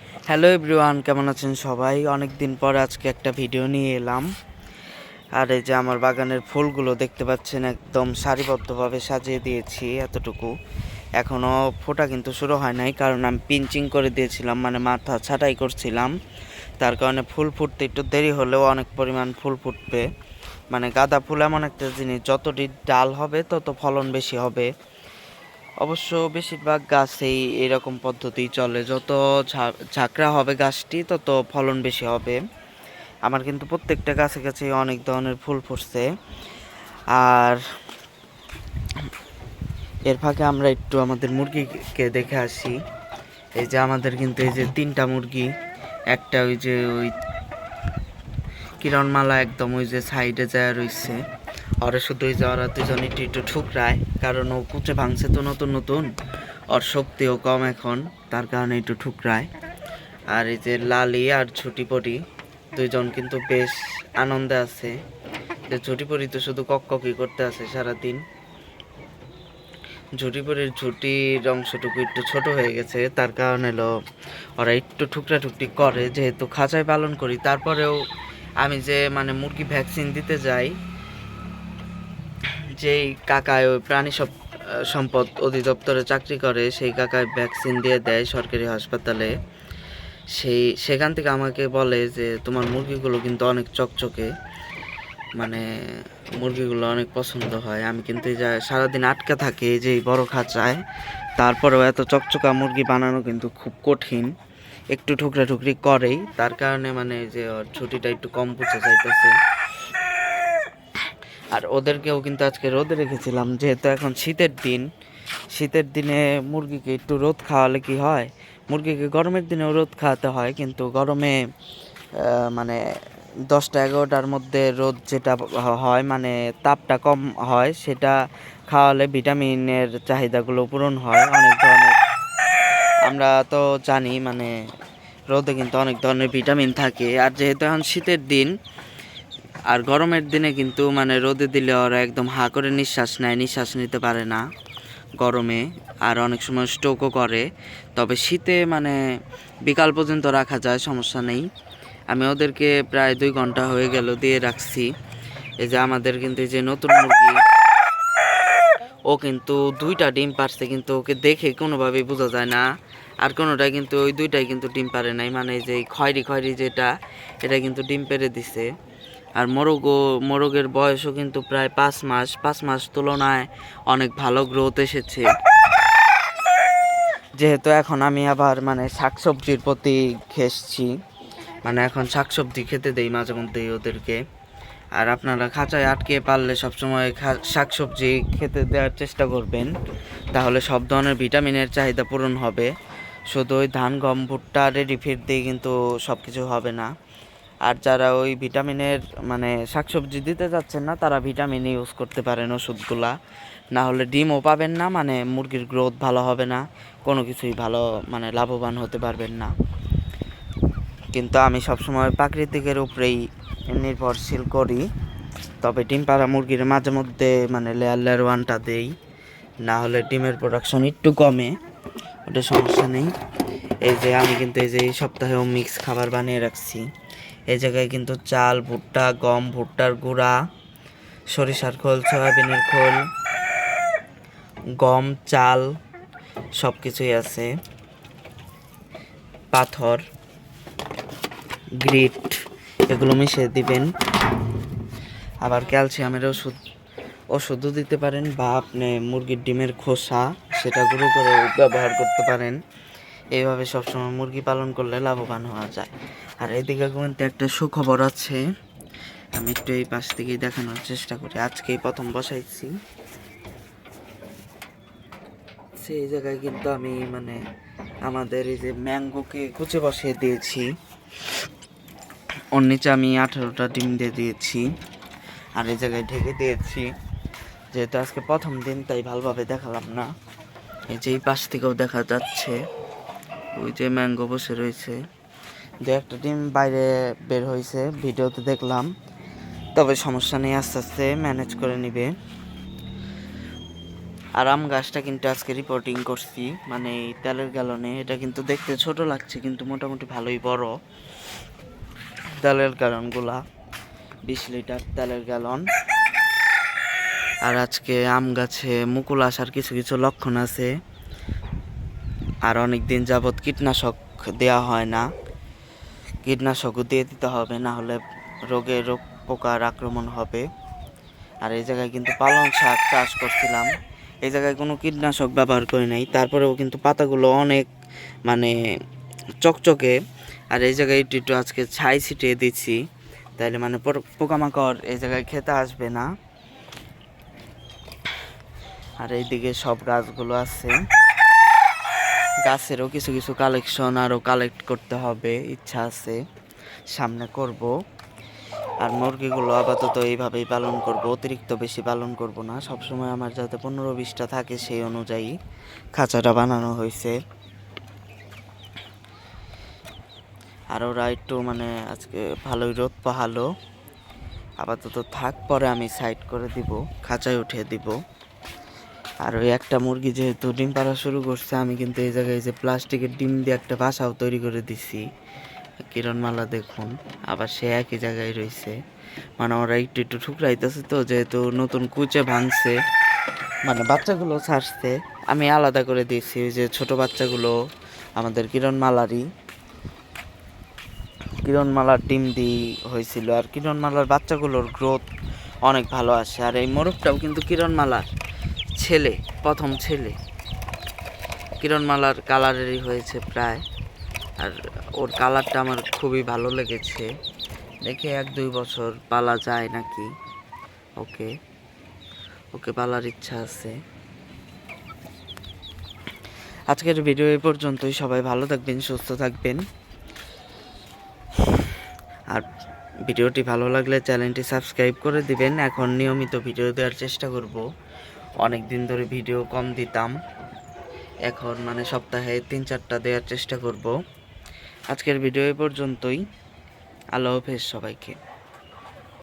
Hello everyone, কেমন আছেন সবাই? অনেক দিন পর আজকে একটা ভিডিও নিয়ে এলাম। আর এই যে আমার বাগানের ফুলগুলো দেখতে পাচ্ছেন, একদম সারিবদ্ধভাবে সাজিয়ে দিয়েছি এতটুকু। এখনও ফোটা কিন্তু শুরু হয় নাই, কারণ আমি পিঞ্চিং করে দিয়েছিলাম, মানে মাথা ছাঁটাই করছিলাম। তার কারণে ফুল ফুটতে একটু দেরি হলেও অনেক পরিমাণ ফুল ফুটবে। মানে গাঁদা ফুল এমন একটা জিনিস, যতটি ডাল হবে তত ফলন বেশি হবে। অবশ্য বেশিরভাগ গাছেই এরকম পদ্ধতি চলে, যত ঝাঁকড়া হবে গাছটি তত ফলন বেশি হবে। আমার কিন্তু প্রত্যেকটা গাছে গাছে অনেক ধরনের ফুল ফুটছে। আর এর ফাঁকে আমরা একটু আমাদের মুরগিকে দেখে আসি। এই যে আমাদের কিন্তু এই যে 3টা মুরগি, একটা ওই যে ওই কিরণমালা একদম ওই যে সাইডে যায় রয়েছে। ওরা শুধু ওই যে ওরা দুজন একটু একটু ঠুকরায়, কারণ ও কুচে ভাঙছে তো নতুন নতুন, ওর শক্তিও কম এখন, তার কারণে একটু ঠুকরায়। আর এই যে লালি আর ঝুটিপড়ি দুইজন কিন্তু বেশ আনন্দে আছে। যে ঝুটিপড়ি তো শুধু কককি করতে আছে সারাদিন। ঝুটিপড়ির ঝুটির অংশটুকু একটু ছোট হয়ে গেছে, তার কারণে ওরা একটু ঠুকরা ঠুকরি করে, যেহেতু খাঁচায় পালন করি। তারপরেও আমি যে মানে মুরগি ভ্যাকসিন দিতে যাই, যেই কাকায় ওই প্রাণী সম্পদ অধিদপ্তরে চাকরি করে, সেই কাকায় ভ্যাকসিন দিয়ে দেয় সরকারি হাসপাতালে। সেখান থেকে আমাকে বলে যে তোমার মুরগিগুলো কিন্তু অনেক চকচকে, মানে মুরগিগুলো অনেক পছন্দ হয়। আমি কিন্তু এই যে সারাদিন আটকে থাকি এই যে বড় খাঁচায়, তারপরেও এত চকচকা মুরগি বানানো কিন্তু খুব কঠিন। একটু ঠুকরা ঠুকরি করেই, তার কারণে মানে যে ওর ছুটিটা একটু কম বুঝে যাইতেছে। আর ওদেরকেও কিন্তু আজকে রোদে রেখেছিলাম, যেহেতু এখন শীতের দিন। শীতের দিনে মুরগিকে একটু রোদ খাওয়ালে কি হয়, মুরগিকে গরমের দিনেও রোদ খাওয়াতে হয়, কিন্তু গরমে মানে 10টা-11টার মধ্যে রোদ যেটা হয়, মানে তাপটা কম হয়, সেটা খাওয়ালে ভিটামিনের চাহিদাগুলো পূরণ হয় অনেক ধরনের। আমরা তো জানি মানে রোদে কিন্তু অনেক ধরনের ভিটামিন থাকে। আর যেহেতু এখন শীতের দিন, আর গরমের দিনে কিন্তু মানে রোদে দিলে ওরা একদম হা করে নিঃশ্বাস নেয়, নিঃশ্বাস নিতে পারে না গরমে, আর অনেক সময় স্ট্রোকও করে। তবে শীতে মানে বিকাল পর্যন্ত রাখা যায়, সমস্যা নেই। আমি ওদেরকে প্রায় 2 ঘন্টা হয়ে গেল দিয়ে রাখছি। এই যে আমাদের কিন্তু এই যে নতুন মুরগি, ও কিন্তু 2টা ডিম পারছে, কিন্তু ওকে দেখে কোনোভাবেই বোঝা যায় না। আর কোনোটাই কিন্তু ওই 2টাই কিন্তু ডিম পারে নাই, মানে এই যে খয়েরি খয়েরি যেটা, এটা কিন্তু ডিম পেরে দিছে। আর মোরগের বয়সও কিন্তু প্রায় 5 মাস। 5 মাস তুলনায় অনেক ভালো গ্রোথ এসেছে। যেহেতু এখন আমি আবার মানে শাকসবজির প্রতি ঘেঁষছি, মানে এখন শাকসবজি খেতে দেই মাঝে মধ্যেই ওদেরকে। আর আপনারা খাঁচায় আটকে পারলে সবসময় শাকসবজি খেতে দেওয়ার চেষ্টা করবেন, তাহলে সব ধরনের ভিটামিনের চাহিদা পূরণ হবে। শুধু ওই ধান গম ভুট্টা রেডি ফিড দিয়ে কিন্তু সব কিছু হবে না। আর যারা ওই ভিটামিনের মানে শাকসবজি দিতে যাচ্ছেন না, তারা ভিটামিন ইউজ করতে পারেন ওষুধগুলা, না হলে ডিমও পাবেন না, মানে মুরগির গ্রোথ ভালো হবে না, কোনো কিছুই ভালো মানে লাভবান হতে পারবেন না। কিন্তু আমি সবসময় প্রাকৃতিকের উপরেই নির্ভরশীল করি। তবে ডিম পাড়া মুরগির মাঝে মধ্যে মানে লেয়ার 1টা দেই, না হলে ডিমের প্রোডাকশন একটু কমে, ওটা সমস্যা নেই। এই যে আমি কিন্তু এই যে এই সপ্তাহেও মিক্স খাবার বানিয়ে রাখছি। এই জায়গায় কিন্তু চাল, ভুট্টা, গম, ভুট্টার গুঁড়া, সরিষার খোল, সয়াবিনের খোল, গম, চাল সব কিছুই আছে, পাথর, গ্রিট, এগুলো মিশিয়ে দিবেন। আবার ক্যালসিয়ামের ওষুধও দিতে পারেন, বা আপনি মুরগির ডিমের খোসা সেটা গুঁড়ো করে ব্যবহার করতে পারেন। এইভাবে সবসময় মুরগি পালন করলে লাভবান হওয়া যায়। আর এদিকে কিন্তু একটা সুখবর আছে, আমি একটু এই পাশ থেকেই দেখানোর চেষ্টা করি। আজকেই প্রথম বসাইছি, সেই জায়গায় কিন্তু আমি মানে আমাদের এই যে ম্যাঙ্গোকে কুচে বসিয়ে দিয়েছি, ওর নিচে আমি 18টা ডিম দিয়ে দিয়েছি, আর এই জায়গায় ঢেকে দিয়েছি। যেহেতু আজকে প্রথম দিন, তাই ভালোভাবে দেখালাম না। এই যে এই পাশ থেকেও দেখা যাচ্ছে, ওই যে ম্যাঙ্গো বসে রয়েছে। 2-1টা ডিম বাইরে বের হয়েছে, ভিডিওতে দেখলাম। তবে সমস্যা নেই, আস্তে আস্তে ম্যানেজ করে নিবে। আর আম গাছটা কিন্তু আজকে রিপোর্টিং করছি, মানে এই তেলের গ্যালনে। এটা কিন্তু দেখতে ছোট লাগছে কিন্তু মোটামুটি ভালোই বড় তেলের গ্যালনগুলা, 20 লিটার তেলের গ্যালন। আর আজকে আম গাছে মুকুল আসার কিছু কিছু লক্ষণ আছে। আর অনেক দিন যাবৎ কীটনাশক দেওয়া হয় না, কীটনাশকও দিয়ে দিতে হবে, না হলে রোগ পোকার আক্রমণ হবে। আর এই জায়গায় কিন্তু পালং শাক চাষ করছিলাম, এই জায়গায় কোনো কীটনাশক ব্যবহার করি নাই, তারপরেও কিন্তু পাতাগুলো অনেক মানে চকচকে। আর এই জায়গায় একটু আজকে ছাই ছিটিয়ে দিচ্ছি, তাইলে মানে পোকামাকড় এই জায়গায় খেতে আসবে না। আর এইদিকে সব গাছগুলো আছে, গাছেরও কিছু কিছু কালেকশন আরও কালেক্ট করতে হবে, ইচ্ছা আছে, সামনে করব। আর মুরগিগুলো আপাতত এইভাবেই পালন করব, অতিরিক্ত বেশি পালন করব না। সবসময় আমার যাতে 15-20টা থাকে সেই অনুযায়ী খাঁচাটা বানানো হয়েছে। আর ওরা একটু মানে আজকে ভালোই রোদ পাহালো, আপাতত থাক, পরে আমি সাইড করে দিব, খাঁচায় উঠিয়ে দিব। আর ওই একটা মুরগি যেহেতু ডিম পাড়া শুরু করছে, আমি কিন্তু এই জায়গায় যে প্লাস্টিকের ডিম দিয়ে একটা বাসাও তৈরি করে দিছি। কিরণমালা দেখুন, আবার সে একই জায়গায় রয়েছে, মানে ওরা একটু একটু ঠুকরাইতেছে, তো যেহেতু নতুন কুচে ভাঙছে, মানে বাচ্চাগুলো ছাড়ছে, আমি আলাদা করে দিয়েছি। ওই যে ছোট বাচ্চাগুলো আমাদের কিরণমালার ডিম দিয়ে হয়েছিল। আর কিরণমালার বাচ্চাগুলোর গ্রোথ অনেক ভালো আসে। আর এই মোরগটাও কিন্তু কিরণমালার ছেলে, প্রথম ছেলে, কিরণমালার কালারেরই হয়েছে প্রায়। আর ওর কালারটা আমার খুবই ভালো লেগেছে, দেখে 1-2 বছর পালা যায় নাকি। ওকে ওকে পালার ইচ্ছা আছে। আজকের ভিডিও এই পর্যন্তই, সবাই ভালো থাকবেন, সুস্থ থাকবেন। আর ভিডিওটি ভালো লাগলে চ্যানেলটি সাবস্ক্রাইব করে দিবেন। এখন নিয়মিত ভিডিও দেওয়ার চেষ্টা করব, অনেক দিন ধরে ভিডিও কম দিতাম, এখন মানে সপ্তাহে 3-4টা দেওয়ার চেষ্টা করব। আজকের ভিডিও এই পর্যন্তই, আল্লাহ হাফেজ সবাইকে।